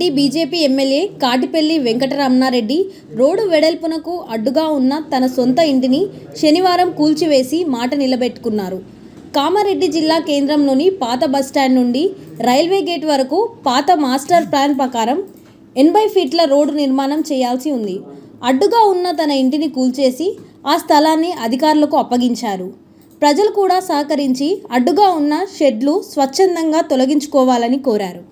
Kamareddy BJP MLA Katipalli Venkataramana Reddy road వెడల్పునకు అడ్డుగా ఉన్న తన సొంత ఇంటిని శనివారం కూల్చివేసి మాట నిలబెట్టుకున్నారు. కామారెడ్డి జిల్లా కేంద్రంలోని పాత బస్టాండ్ నుండి రైల్వే గేట్ వరకు పాత మాస్టర్ ప్లాన్ ప్రకారం 80 ఫీట్ల రోడ్డు నిర్మాణం చేయాల్సి ఉంది. అడ్డుగా ఉన్న తన ఇంటిని కూల్చేసి ఆ స్థలాన్ని అధికారులకు అప్పగించారు. ప్రజలు కూడా సహకరించి అడ్డుగా ఉన్న షెడ్లు స్వచ్ఛందంగా తొలగించుకోవాలని కోరారు.